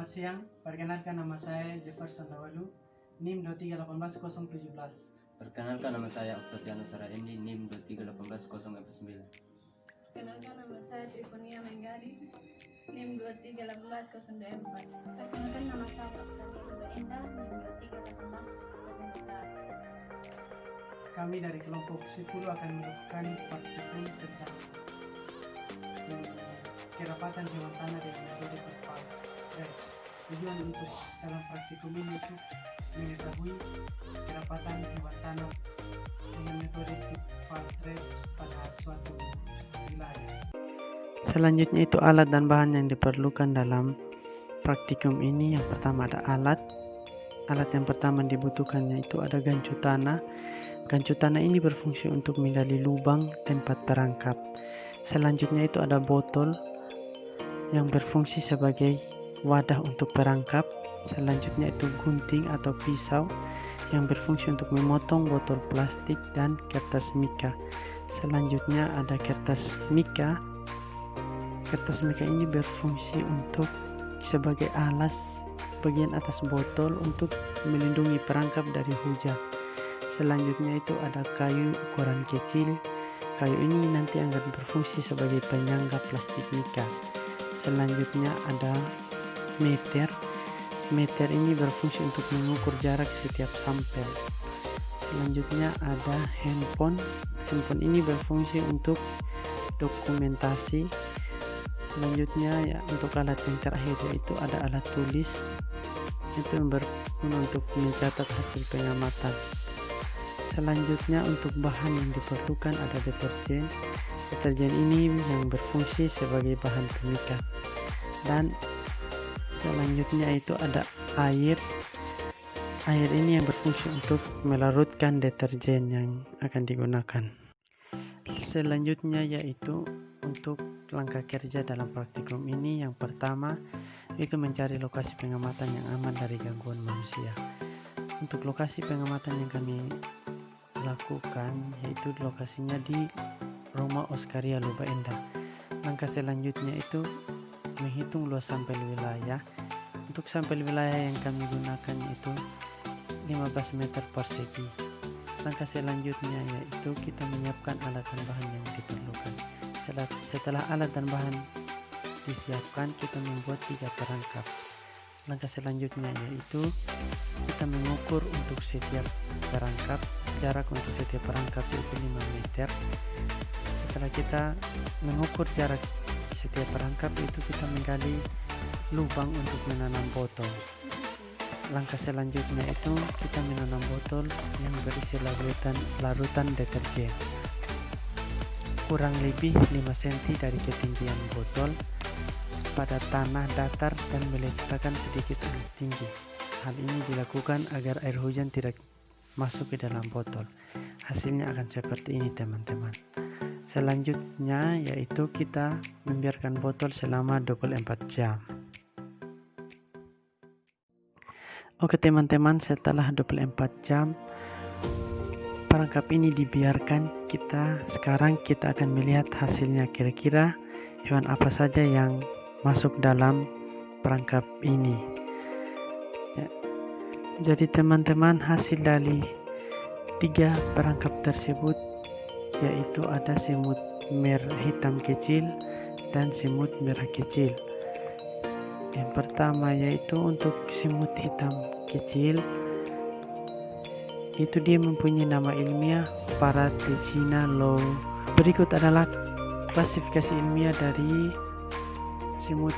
siang, perkenalkan nama saya Jefferson Dawalu, NIM 2318017. Perkenalkan nama saya Octaviano Saraendi, NIM 2318009. Perkenalkan nama saya Trifonia Menggari, NIM 2318024. Perkenalkan nama saya Octaviano Indah, NIM 2318011. Kami dari kelompok 10 akan melakukan praktikum tentang kerapatan hewan tanah dengan metode Deep-Pulse Traps. Tujuan untuk dalam praktikum ini itu mengetahui kerapatan hewan tanah dengan metode Deep-Pulse Traps pada suatu wilayah. Selanjutnya itu alat dan bahan yang diperlukan dalam praktikum ini. Yang pertama ada alat yang pertama dibutuhkannya itu ada gancu tanah. Gancu tanah ini berfungsi untuk menggali lubang tempat perangkap. Selanjutnya itu ada botol yang berfungsi sebagai wadah untuk perangkap. Selanjutnya itu gunting atau pisau yang berfungsi untuk memotong botol plastik dan kertas mika. Selanjutnya ada kertas mika. Kertas mika ini berfungsi untuk sebagai alas bagian atas botol untuk melindungi perangkap dari hujan. Selanjutnya itu ada kayu ukuran kecil. Kayu ini nanti akan berfungsi sebagai penyangga plastik mika. Selanjutnya ada meter. Meter ini berfungsi untuk mengukur jarak setiap sampel. Selanjutnya ada handphone. Handphone ini berfungsi untuk dokumentasi. Selanjutnya ya untuk alat yang terakhir yaitu ada alat tulis. Itu berguna untuk mencatat hasil pengamatan. Selanjutnya untuk bahan yang diperlukan ada deterjen. Deterjen ini yang berfungsi sebagai bahan pemikat. Dan selanjutnya itu ada air. Air ini yang berfungsi untuk melarutkan deterjen yang akan digunakan. Selanjutnya yaitu untuk langkah kerja dalam praktikum ini. Yang pertama itu mencari lokasi pengamatan yang aman dari gangguan manusia. Untuk lokasi pengamatan yang kami lakukan yaitu lokasinya di Rumah Oskaria Lubak Endah. Langkah selanjutnya itu menghitung luas sampel wilayah. Untuk sampel wilayah yang kami gunakan itu 15 meter persegi. Langkah selanjutnya yaitu kita menyiapkan alat dan bahan yang diperlukan. Setelah alat dan bahan disiapkan, kita membuat 3 perangkap. Langkah selanjutnya yaitu kita mengukur untuk setiap perangkap. Jarak untuk setiap perangkap yaitu 5 meter. Setelah kita mengukur jarak setiap perangkap itu kita menggali lubang untuk menanam botol. Langkah selanjutnya itu kita menanam botol yang berisi larutan deterjen kurang lebih 5 cm dari ketinggian botol pada tanah datar dan meletakkan sedikit lebih tinggi. Hal ini dilakukan agar air hujan tidak masuk ke dalam botol. Hasilnya akan seperti ini teman-teman. Selanjutnya yaitu kita membiarkan botol selama 24 jam. Oke teman-teman, setelah 24 jam perangkap ini dibiarkan. Sekarang kita akan melihat hasilnya, kira-kira hewan apa saja yang masuk dalam perangkap ini. Jadi teman-teman, hasil dari 3 perangkap tersebut yaitu ada semut hitam kecil dan semut merah kecil. Yang pertama yaitu untuk semut hitam kecil, itu dia mempunyai nama ilmiah Paratesina low. Berikut adalah klasifikasi ilmiah dari semut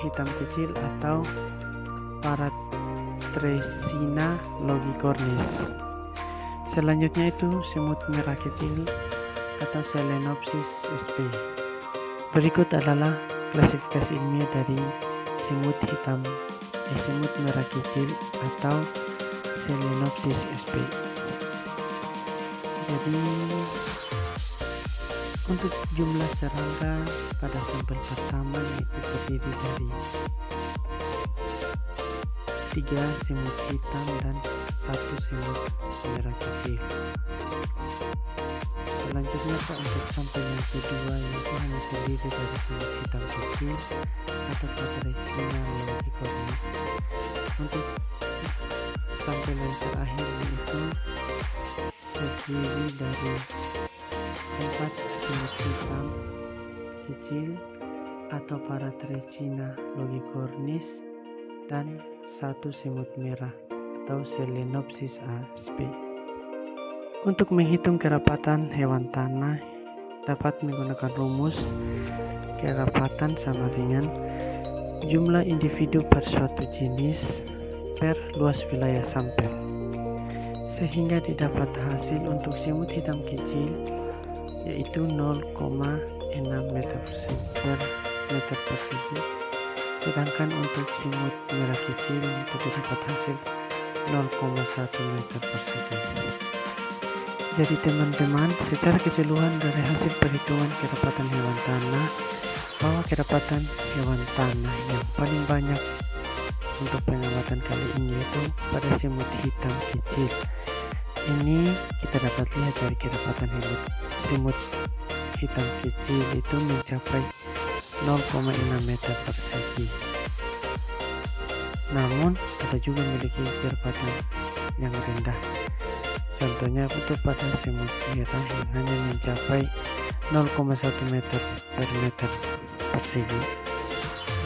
hitam kecil atau Paratesina longicornis. Selanjutnya itu semut merah kecil atau Selenopsis sp. Berikut adalah klasifikasi ilmiah dari semut merah kecil atau Selenopsis sp. Jadi untuk jumlah serangga pada sampel pertama yaitu terdiri dari 3 semut hitam dan 1 semut merah kecil. Selanjutnya Kak, untuk sampel yang kedua yaitu hanya terdiri dari semut hitam kecil atau Patricina longicornis. Untuk sampel yang terakhir yaitu terdiri dari 4 semut hitam kecil atau Patricina longicornis dan 1 semut merah atau Solenopsis asp. Untuk menghitung kerapatan hewan tanah dapat menggunakan rumus kerapatan sama dengan jumlah individu per suatu jenis per luas wilayah sampel, sehingga didapat hasil untuk semut hitam kecil yaitu 0,6 meter persegi, sedangkan untuk semut merah kecil itu didapat hasil 0,1 meter persegi. Jadi teman-teman, secara keseluruhan dari hasil perhitungan kerapatan hewan tanah, bahwa kerapatan hewan tanah yang paling banyak untuk pengamatan kali ini yaitu pada semut hitam kecil. Ini kita dapat lihat dari kerapatan semut hitam kecil itu mencapai 0,6 meter persegi. Namun ada juga memiliki kerapatan yang rendah. Contohnya untuk pada semut merah yang hanya mencapai 0,1 meter per meter persegi.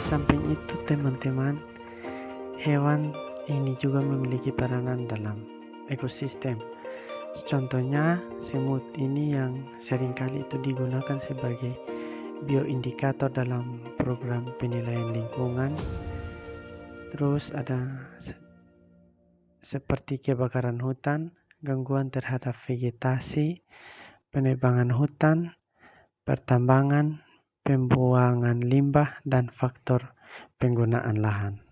Di samping itu teman-teman, hewan ini juga memiliki peranan dalam ekosistem. Contohnya semut ini yang seringkali itu digunakan sebagai bioindikator dalam program penilaian lingkungan. Terus ada seperti kebakaran hutan, gangguan terhadap vegetasi, penebangan hutan, pertambangan, pembuangan limbah, dan faktor penggunaan lahan.